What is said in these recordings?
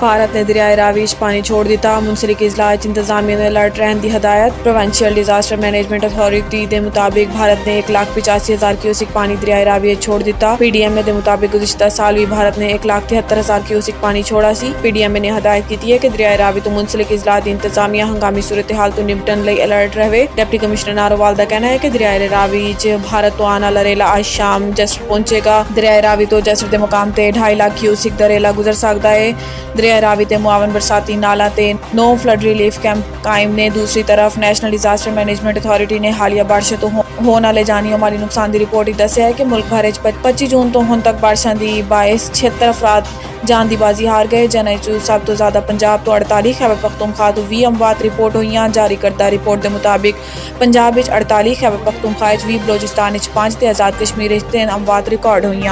भारत ने दरियाए रावी च पानी छोड़ दिता। मुंसलिक इजलास इंतजामिया ने अलर्ट रहने की हदायत। प्रोवेंशियल डिजास्टर मैनेजमेंट अथॉरिटी के मुताबिक भारत ने 1,85,000 क्यूसिक पानी दरियाए रावी छोड़ दिता। PDMA के मुताबिक गुज़िश्ता साल भी भारत ने 1,73,000 क्यूसिक पानी छोड़ा सी। PDMA ने हदायत की है कि दरियाए रावी तो मुंसलिक इजलास इंतजामिया हंगामी सूरत हाल तो निपटन लई अलर्ट रहे। डिप्टी कमिश्नर नारोवाल का कहना है कि दरियाए रावी च भारत तो आना लरेला आज शाम जसर पहुंचेगा। दरियाए रावी तो जसर के मुकाम ते 2.5 लाख क्यूसिक दरेला गुजर सकता है। दरियाए रावी ते मुआवन बरसाती नाला ते 9 फ्लड रिलीफ कैंप कायम ने। दूसरी तरफ नेशनल डिजास्टर मैनेजमेंट अथॉरिटी ने हालिया बारिशों तो होने वाले जानी और माली नुकसान की रिपोर्ट दस्या है कि मुल्क भर 25 जून तो हुण तक बारिशों की बायस 76 अफराद जान की बाजी हार गए। जिन्हें चू सब तो ज्यादा पंजाब तो 48, खैबर पख्तूनख्वा तो 20 अमवात रिपोर्ट हुई। जारी करदा रिपोर्ट के मुताबिक पंजाब 48, खैबर पख्तूनख्वा 20, बलोचिस्तान 5 ते आजाद कश्मीर 3 अमवात रिकॉर्ड हुई।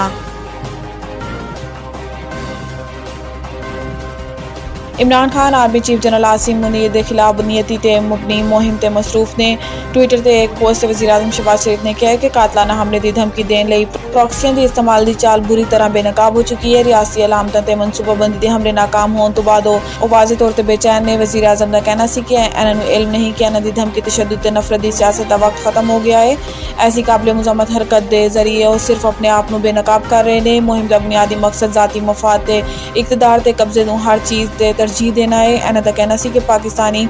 Imran Khan army chief general Asim Munir के खिलाफ बुनियती ते मुबनी मुहिम ते मसरूफ ने ट्विटर ते एक पोस्ट वज़ीर आज़म शहबाज शरीफ ने कहा है कि कातलाना हमले की धमकी देने लई प्रॉक्सियां दी इस्तेमाल की चाल बुरी तरह बेनकाब हो चुकी है। रियासी अलामतों ते मनसूबाबंदी के हमले नाकाम होने तो बाद वाज़े तौर पर बेचैन ने। वज़ीर आज़म का कहना सी कि इन्होंने इल्म नहीं कि इन्हों की धमकी तशद्दुद ते नफरत की सियासत का वक्त खत्म हो गया है। ऐसी काबिल मुज़म्मत हरकत के जरिए वो सिर्फ अपने आप को बेनकाब कर रहे हैं। मुहिम का बुनियादी मकसद जाती मफाद ते इकतदार ते कब्जे नूं हर चीज़ ते तरजीह देना है। इन्हों का कहना सी कि पाकिस्तानी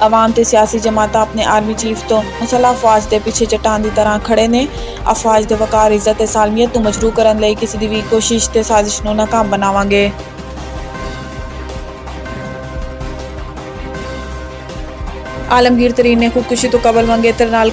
अवाम ते सियासी जमात अपने आर्मी चीफ तो मुसल्ह अफवाज के पिछे चट्टान की तरह खड़े ने। अफवाज के वकार इज्जत ते सालमियत तो मजरू करने लई किसी भी कोशिश ते साजिश नूं नाकाम बनावांगे। आलमगीर तरीन ने खुदकुशी तो कबल मंगेतर नाल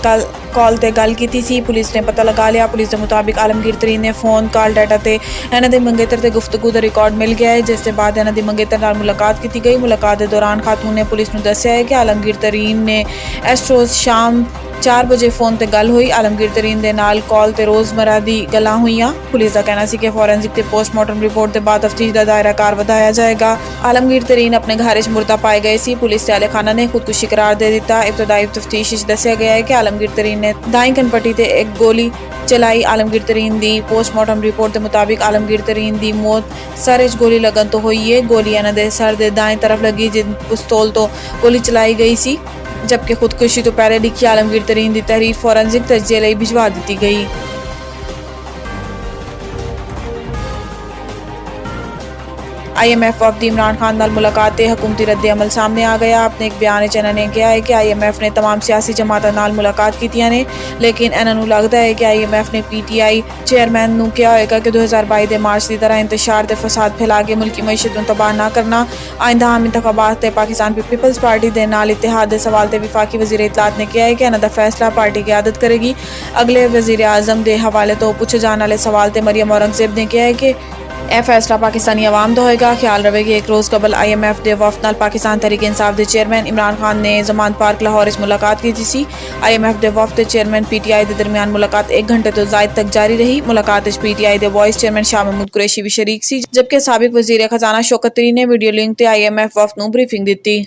कॉल ते गल की सी। पुलिस ने पता लगा लिया। पुलिस के मुताबिक आलमगीर तरीन ने फोन कॉल डाटा ते इन्हां दे मंगेतर ते गुफ्तगू का रिकॉर्ड मिल गया है, जिसके बाद इन्हां दी मंगेतर नाल मुलाकात की गई। मुलाकात के दौरान खातून ने पुलिस नूं दस्सिया है कि आलमगीर तरीन ने इस रोज़ शाम 4 बजे फोन ते गल हुई। आलमगीर तरीन दे नाल कॉल ते रोजमर्रा दी गल्लां हुईयां। पुलिस का कहना सी कि फॉरेंसिक ते पोस्टमार्टम रिपोर्ट के बाद तफ्तीश का दायरा कार वधाया जाएगा। आलमगीर तरीन अपने घर च मुर्दा पाए गए सी। पुलिस ते खाना ने खुदकुशी करार दे दिता। इब्तदाई तफ्तीश दस्सिया गया है कि आलमगीर तरीन ने दाई कनपट्टी ते एक गोली चलाई। आलमगीर तरीन दी पोस्टमार्टम रिपोर्ट के मुताबिक आलमगीर तरीन दी मौत सर च गोली लगन तो हुई है। गोली इन्हां दे सर दे दाएं तरफ लगी, जिन पिस्तौल तो गोली चलाई गई सी, जबकि खुदकुशी तो पहले लिखी आलमगीर तरीन की तहरीर फॉरेंसिक तजज़िये लई भिजवा दी गई। IMF वफद इमरान खान नाल मुलाकात ते हुकूमती रद्द अमल सामने आ गया। अपने एक बयान ने कहा है कि IMF ने तमाम सियासी जमातों नाल मुलाकात की ने, लेकिन इन्होंने लगता है कि IMF ने PTI चेयरमैन नूं कहा होगा कि 2022 के मार्च की तरह इंतशार ते फसाद फैला के मुल्की मईशत नूं तबाह ना करना। आइंदा आम इंतखाबात ते पाकिस्तान पीपल्स पार्टी के नाल इत्तेहाद के सवाल ते विफाकी वज़ीर इत्तलात ने कहा है कि इन्हां दा फैसला पार्टी क़यादत करेगी। अगले वज़ीर आज़म के हवाले तो पूछे जाने वाले सवाल ते मरियम औरंगज़ेब ने कहा है कि यह फैसला पाकिस्तानी अवाम का होएगा। ख्याल रहे कि एक रोज़ कबल IMF के वफद नाल पाकिस्तान तहरीक इंसाफ के चेयरमैन इमरान खान ने जमान पार्क लाहौर मुलाकात की थी। IMF के वफद के चेयरमैन PTI के दरमियान मुलाकात 1 घंटे तो ज़ायद तक जारी रही। मुलाकात PTI के वाइस चेयरमैन शाह महमूद कुरैशी भी शरीक सी, जबकि साबिक वज़ीर खजाना शौकत तरीन ने वीडियो लिंक ते IMF वफद नूं ब्रीफिंग दी।